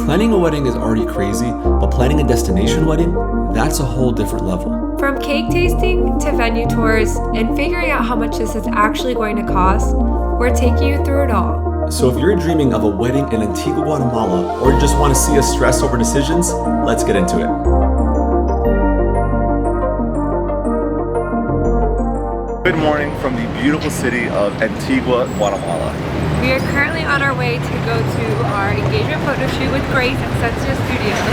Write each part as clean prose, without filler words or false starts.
Planning a wedding is already crazy, but planning a destination wedding, that's a whole different level. From cake tasting to venue tours and figuring out how much this is actually going to cost, we're taking you through it all. So if you're dreaming of a wedding in Antigua Guatemala or just want to see us stress over decisions, let's get into it. Good morning from the beautiful city of Antigua Guatemala. We are currently on our way to go to our engagement photo shoot with Grace at Sensia Studios,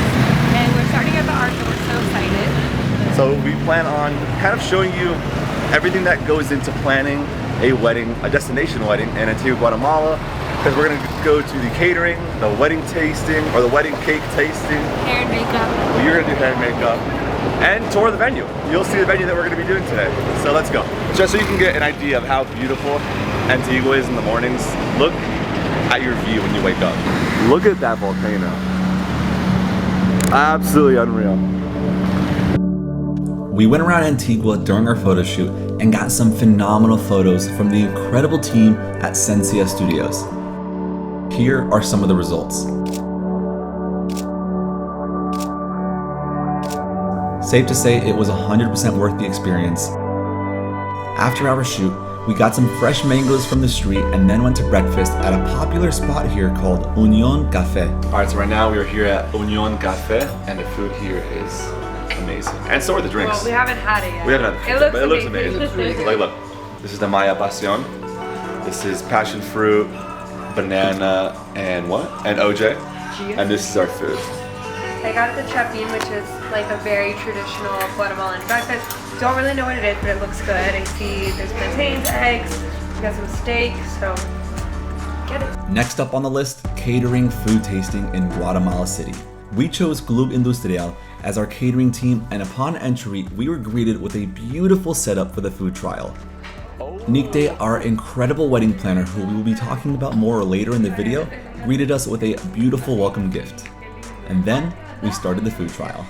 and we're starting at the arch and we're so excited. So we plan on kind of showing you everything that goes into planning a wedding, a destination wedding in Antigua Guatemala, because we're going to go to the catering, the wedding tasting, or the wedding cake tasting. Hair and makeup. Well, you're going to do hair and makeup. And tour the venue. You'll see the venue that we're going to be doing today. So let's go. Just so you can get an idea of how beautiful Antigua is in the mornings, look at your view when you wake up. Look at that volcano. Absolutely unreal. We went around Antigua during our photo shoot and got some phenomenal photos from the incredible team at Sensia Studios. Here are some of the results. Safe to say it was 100% worth the experience. After our shoot, we got some fresh mangoes from the street and then went to breakfast at a popular spot here called Union Cafe. Alright, so right now we are here at Union Cafe and the food here is amazing. And so are the drinks. Well, we haven't had it yet. We haven't had it, but it looks amazing. amazing. Like, look, this is the Maya Pasión. This is passion fruit, banana, and what? And OJ. And this is our food. I got the chapin, which is like a very traditional Guatemalan breakfast. Don't really know what it is, but it looks good. I see there's plantains, eggs, we got some steak, so get it. Next up on the list, catering food tasting in Guatemala City. We chose Club Industrial as our catering team, and upon entry, we were greeted with a beautiful setup for the food trial. Nikte, our incredible wedding planner, who we will be talking about more later in the video, greeted us with a beautiful welcome gift. And then we started the food trial.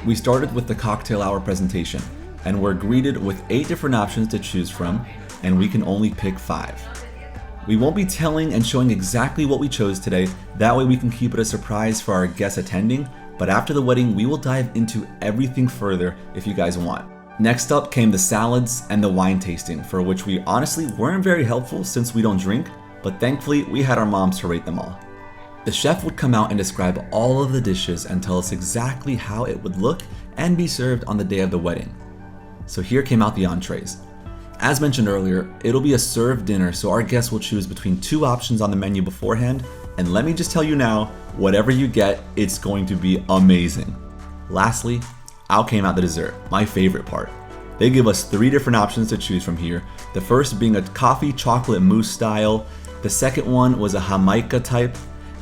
We started with the cocktail hour presentation, and were greeted with 8 different options to choose from, and we can only pick 5. We won't be telling and showing exactly what we chose today, that way we can keep it a surprise for our guests attending, but after the wedding we will dive into everything further if you guys want. Next up came the salads and the wine tasting, for which we honestly weren't very helpful since we don't drink, but thankfully we had our moms to rate them all. The chef would come out and describe all of the dishes and tell us exactly how it would look and be served on the day of the wedding. So here came out the entrees. As mentioned earlier, it'll be a served dinner, so our guests will choose between 2 options on the menu beforehand, and let me just tell you now, whatever you get, it's going to be amazing. Lastly, out came out the dessert, my favorite part. They give us 3 different options to choose from here, the first being a coffee chocolate mousse style, the second one was a Jamaica type,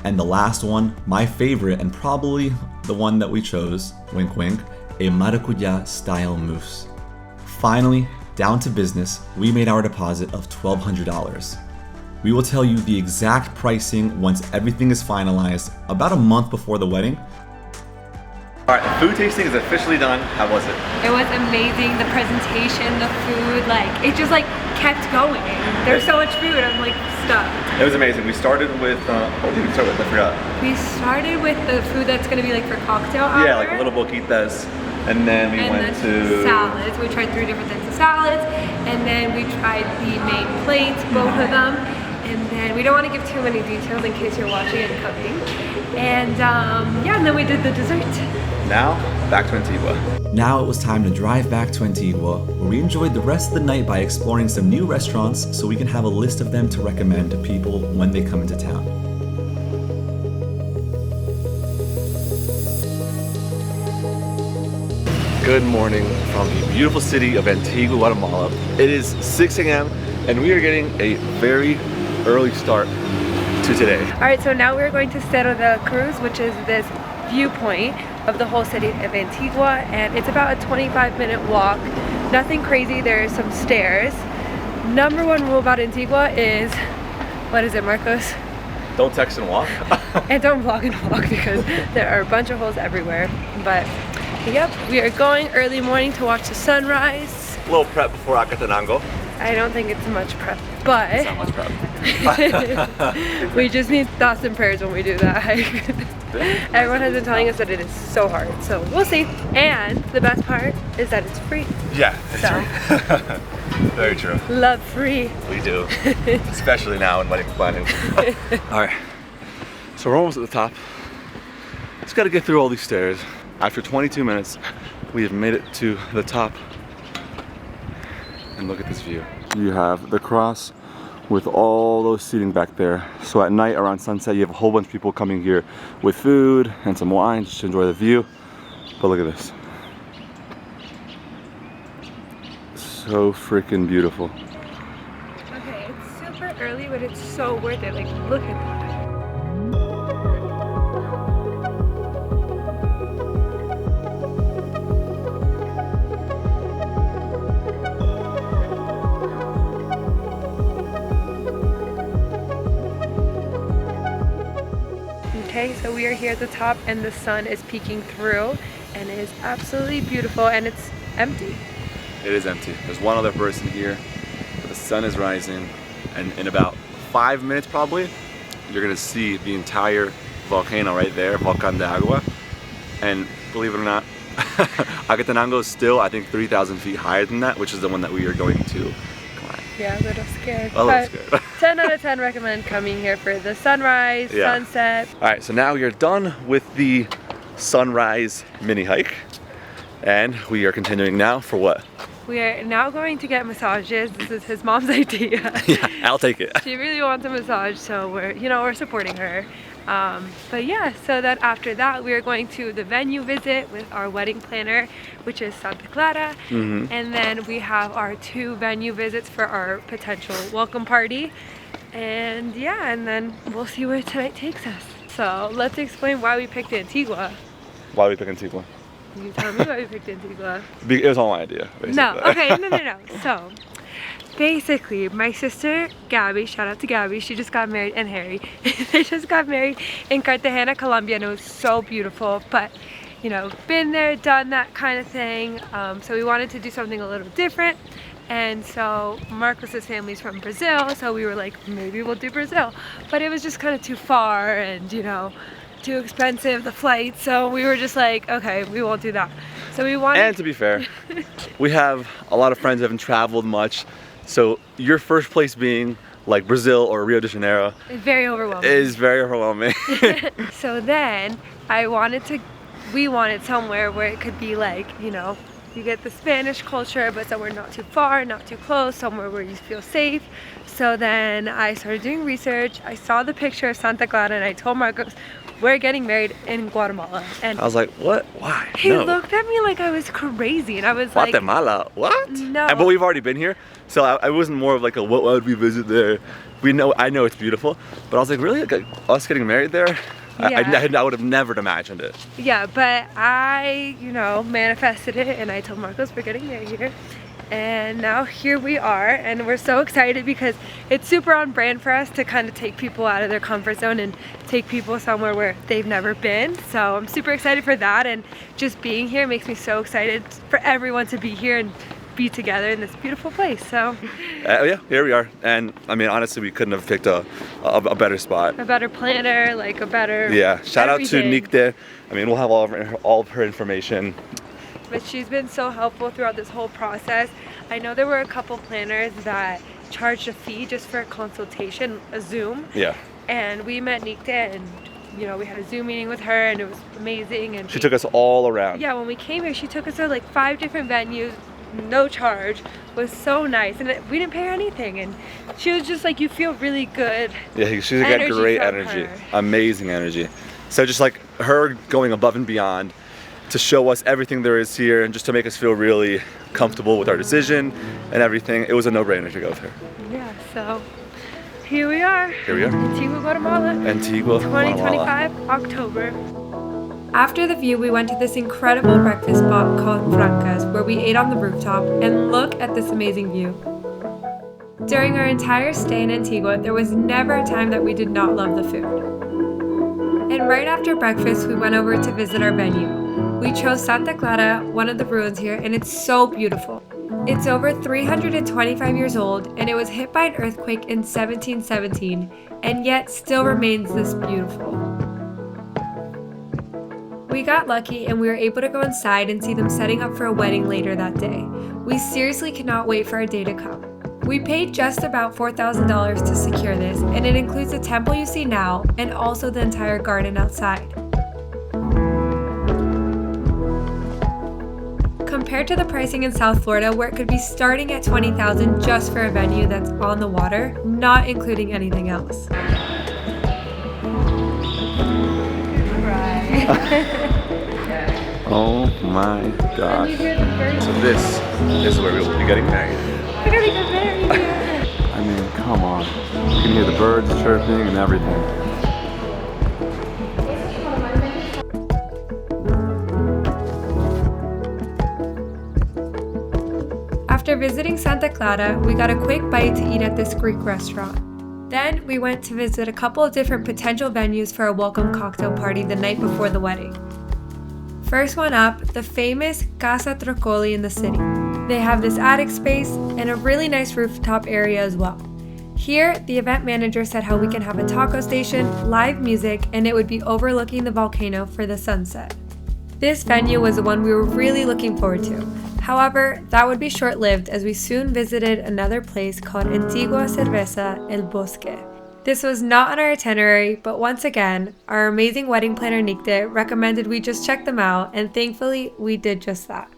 and the last one, my favorite and probably the one that we chose, wink wink, a maracuja style mousse. Finally, down to business, we made our deposit of $1,200. We will tell you the exact pricing once everything is finalized, about a month before the wedding. Alright, the food tasting is officially done. How was it? It was amazing, the presentation, the food, it just kept going. There's so much food, I'm stuck. It was amazing. We started with, what did we start with? I forgot. We started with the food that's going to be for cocktail hour. Yeah, like little boquitas. And then we went to salads. We tried 3 different types of salads. And then we tried the main plates, both of them. And then we don't want to give too many details in case you're watching and cooking. And and then we did the dessert. Now, back to Antigua. Now it was time to drive back to Antigua, where we enjoyed the rest of the night by exploring some new restaurants so we can have a list of them to recommend to people when they come into town. Good morning from the beautiful city of Antigua, Guatemala. It is 6 a.m. and we are getting a very early start to today. Alright, so now we're going to Cerro de la Cruz, which is this viewpoint of the whole city of Antigua, and it's about a 25-minute walk. Nothing crazy, there's some stairs. Number 1 rule about Antigua is, what is it, Marcos? Don't text and walk. And don't vlog and walk because there are a bunch of holes everywhere. But yep, we are going early morning to watch the sunrise. A little prep before Acatenango. I don't think it's much prep. but It's not much prep. we just need thoughts and prayers when we do that hike. Everyone has been telling us that it is so hard, so we'll see. And the best part is that it's free. Yeah, it's So. true. Very true. Love free. We do, especially now in wedding planning. All right, so we're almost at the top. Just got to get through all these stairs. After 22 minutes, we have made it to the top. And look at this view. You have the cross with all those seating back there. So at night around sunset, you have a whole bunch of people coming here with food and some wine just to enjoy the view. But look at this. So freaking beautiful. Okay, it's super early, but it's so worth it. Like, look at that. Okay, so we are here at the top and the sun is peeking through and it is absolutely beautiful and it's empty. It is empty. There's one other person here, but the sun is rising, and in about 5 minutes probably, you're gonna see the entire volcano right there, Volcán de Agua. And believe it or not, Acatenango is still, I think, 3,000 feet higher than that, which is the one that we are going to climb. Yeah, a little scared. A little scared. 10 out of 10 recommend coming here for the sunrise, sunset. All right, so now we are done with the sunrise mini hike, and we are continuing now for what? We are now going to get massages. This is his mom's idea. Yeah, I'll take it. She really wants a massage, so we're supporting her. But yeah, so then after that, we are going to the venue visit with our wedding planner, which is Santa Clara. And then we have our 2 venue visits for our potential welcome party. And yeah, and then we'll see where tonight takes us. So let's explain why we picked Antigua. Why we pick Antigua? You tell me why we picked Antigua. It was all my idea, basically. No, okay, no. So, basically, my sister, Gabby, shout out to Gabby, she just got married, and Harry, they just got married in Cartagena, Colombia, and it was so beautiful, but, you know, been there, done that kind of thing, so we wanted to do something a little different, and so Marcos's family's from Brazil, so we were like, maybe we'll do Brazil, but it was just kind of too far, and, you know, too expensive, the flight, so we were just like, okay, we won't do that. So we wanted... And to be fair, we have a lot of friends who haven't traveled much, so your first place being like Brazil or Rio de Janeiro is very overwhelming. Is very overwhelming. So then we wanted somewhere where it could be like, you know, you get the Spanish culture, but somewhere not too far, not too close, somewhere where you feel safe. So then I started doing research. I saw the picture of Santa Clara and I told Marcos, we're getting married in Guatemala. And I was like, what? Why? He looked at me like I was crazy, and I was like, Guatemala? What? No. But we've already been here, so I wasn't more of like a what would we visit there? I know it's beautiful, but I was like, really? Like, us getting married there? Yeah. I would have never imagined it. Yeah, but I, you know, manifested it, and I told Marcos we're getting married here. And now here we are, and we're so excited because it's super on brand for us to kind of take people out of their comfort zone and take people somewhere where they've never been. So I'm super excited for that, and just being here makes me so excited for everyone to be here and be together in this beautiful place. So yeah, here we are, and I mean, honestly, we couldn't have picked a better spot, a better planner, like a better shout everything. Out to Nikte. I mean, we'll have all of her information. But she's been so helpful throughout this whole process. I know there were a couple planners that charged a fee just for a consultation, a Zoom. Yeah. And we met Nikte, and you know, we had a Zoom meeting with her, and it was amazing. And she took us all around. Yeah, when we came here, she took us to like 5 different venues, no charge. It was so nice, and we didn't pay her anything. And she was just like, you feel really good. Yeah, she's got great energy, amazing energy. So just like her going above and beyond to show us everything there is here and just to make us feel really comfortable with our decision and everything. It was a no-brainer to go with her. Yeah, so here we are. Here we are. Antigua Guatemala. Antigua 2025, Guatemala. October. After the view, we went to this incredible breakfast spot called Francas, where we ate on the rooftop, and look at this amazing view. During our entire stay in Antigua, there was never a time that we did not love the food. And right after breakfast, we went over to visit our venue. We chose Santa Clara, one of the ruins here, and it's so beautiful. It's over 325 years old, and it was hit by an earthquake in 1717, and yet still remains this beautiful. We got lucky and we were able to go inside and see them setting up for a wedding later that day. We seriously cannot wait for our day to come. We paid just about $4,000 to secure this, and it includes the temple you see now and also the entire garden outside. Compared to the pricing in South Florida, where it could be starting at $20,000 just for a venue that's on the water, not including anything else. Oh my gosh. So this is where we will be getting married. We're gonna get married here. I mean, come on. You can hear the birds chirping and everything. After visiting Santa Clara, we got a quick bite to eat at this Greek restaurant. Then we went to visit a couple of different potential venues for a welcome cocktail party the night before the wedding. First one up, the famous Casa Troccoli in the city. They have this attic space and a really nice rooftop area as well. Here, the event manager said how we can have a taco station, live music, and it would be overlooking the volcano for the sunset. This venue was the one we were really looking forward to. However, that would be short-lived as we soon visited another place called Antigua El Bosque. This was not on our itinerary, but once again, our amazing wedding planner Nikte recommended we just check them out, and thankfully, we did just that.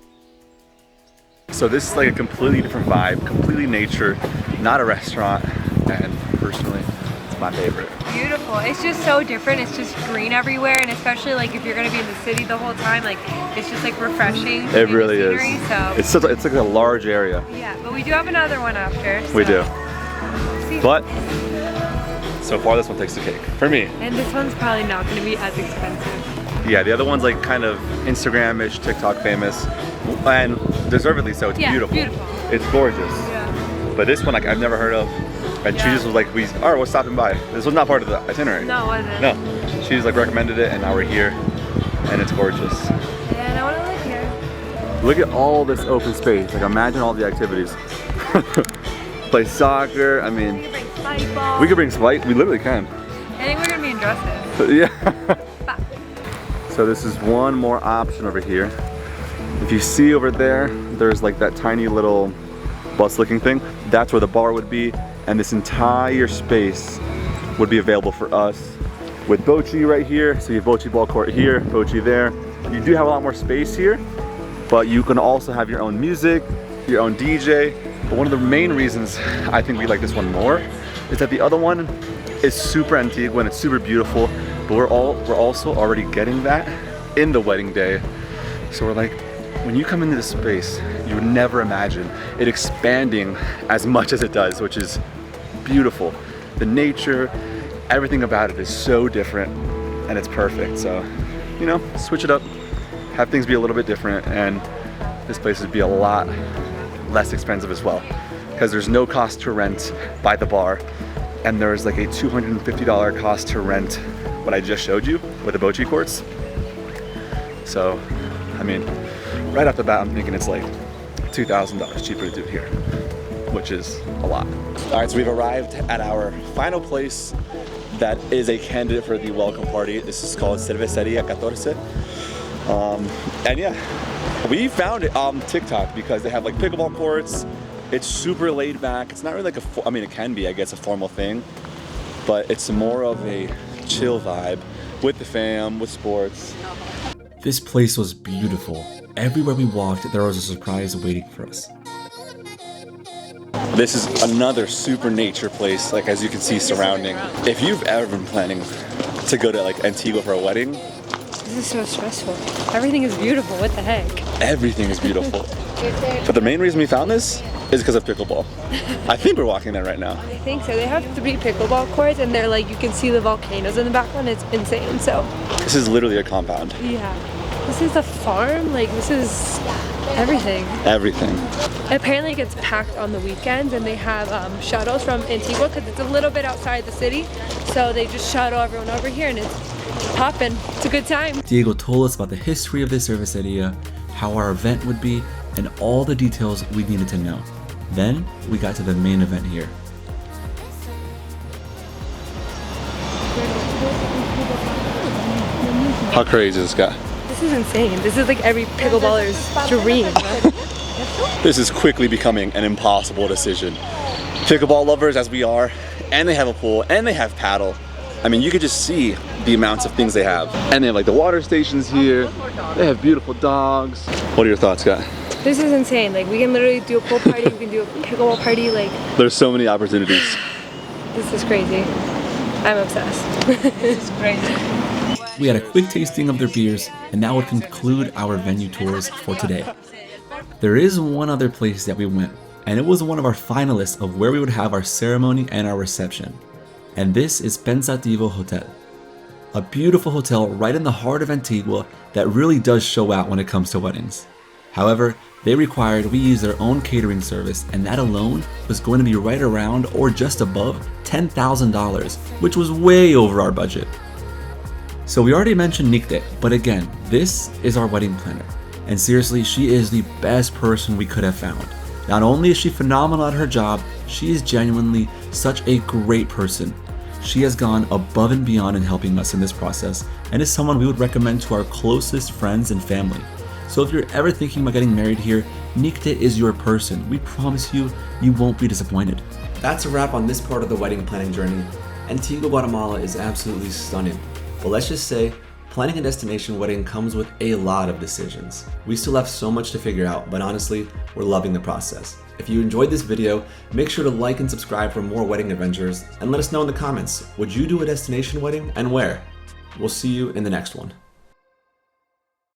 So this is like a completely different vibe, completely nature, not a restaurant, and personally, it's my favorite. Beautiful. It's just so different. It's just green everywhere, and especially like if you're gonna be in the city the whole time, like it's just like refreshing. It really is. So It's like a large area. yeah, but we do have another one after. We do. See. But so far this one takes the cake for me. And this one's probably not gonna be as expensive. Yeah, the other one's like kind of Instagram-ish, TikTok famous, and deservedly so. It's beautiful. It's gorgeous. Yeah. But this one, like, I've never heard of, and she just was like, all right, we're stopping by. This was not part of the itinerary. No, it wasn't. No, she just like recommended it, and now we're here, and it's gorgeous. And I want to live here. Look at all this open space. Like, imagine all the activities. Play soccer. I mean, We can bring spike balls. we could bring spike. We literally can. I think we're gonna be in dresses. Yeah. So this is one more option over here. If you see over there, there's like that tiny little bus looking thing. That's where the bar would be, and this entire space would be available for us with bocce right here. So you have bocce ball court here, bocce there. You do have a lot more space here, but you can also have your own music, your own DJ. But one of the main reasons I think we like this one more is that the other one is super Antigua and it's super beautiful, but we're also already getting that in the wedding day. So we're like, when you come into this space, you would never imagine it expanding as much as it does, which is beautiful. The nature, everything about it is so different, and it's perfect. So, you know, switch it up, have things be a little bit different, and this place would be a lot less expensive as well, because there's no cost to rent by the bar, and there's like a $250 cost to rent what I just showed you with the bocce courts. So, I mean, right off the bat, I'm thinking it's like $2,000 cheaper to do it here, which is a lot. All right, so we've arrived at our final place that is a candidate for the welcome party. This is called Cerveceria 14. And yeah, we found it on TikTok because they have like pickleball courts. It's super laid back. It's not really like I mean, it can be, I guess, a formal thing, but it's more of a chill vibe with the fam, with sports. This place was beautiful. Everywhere we walked, there was a surprise waiting for us. This is another super nature place, like as you can see surrounding. If you've ever been planning to go to like Antigua for a wedding, This is so stressful. Everything is beautiful. What the heck? everything is beautiful. But the main reason we found this is because of pickleball. I think we're walking there right now. I think so. They have 3 pickleball courts, and they're like, you can see the volcanoes in the background. It's insane. So This is literally a compound. yeah, this is a farm. Like, this is everything. Everything. Apparently it gets packed on the weekends, and they have shuttles from Antigua because it's a little bit outside the city. So they just shuttle everyone over here, and it's popping. It's a good time. Diego told us about the history of this cerveceria, how our event would be, and all the details we needed to know. Then we got to the main event here. How crazy is this guy? This is insane. This is like every pickleballer's dream. This is quickly becoming an impossible decision. Pickleball lovers as we are, and they have a pool, and they have paddle. I mean, you could just see the amounts of things they have. And they have like the water stations here. They have beautiful dogs. What are your thoughts, Scott? This is insane. Like, we can literally do a pool party, we can do a pickleball party. Like, There's so many opportunities. this is crazy. I'm obsessed. This is crazy. We had a quick tasting of their beers, and that would conclude our venue tours for today. There is one other place that we went, and it was one of our finalists of where we would have our ceremony and our reception. And this is Pensativo Hotel, a beautiful hotel right in the heart of Antigua that really does show out when it comes to weddings. However, they required we use their own catering service, and that alone was going to be right around or just above $10,000, which was way over our budget. So we already mentioned Nikte, but again, this is our wedding planner. And seriously, she is the best person we could have found. Not only is she phenomenal at her job, she is genuinely such a great person. She has gone above and beyond in helping us in this process, and is someone we would recommend to our closest friends and family. So if you're ever thinking about getting married here, Nikte is your person. We promise you, you won't be disappointed. That's a wrap on this part of the wedding planning journey. Antigua Guatemala is absolutely stunning. But let's just say, planning a destination wedding comes with a lot of decisions. We still have so much to figure out, but honestly, we're loving the process. If you enjoyed this video, make sure to like and subscribe for more wedding adventures, and let us know in the comments, would you do a destination wedding and where? We'll see you in the next one.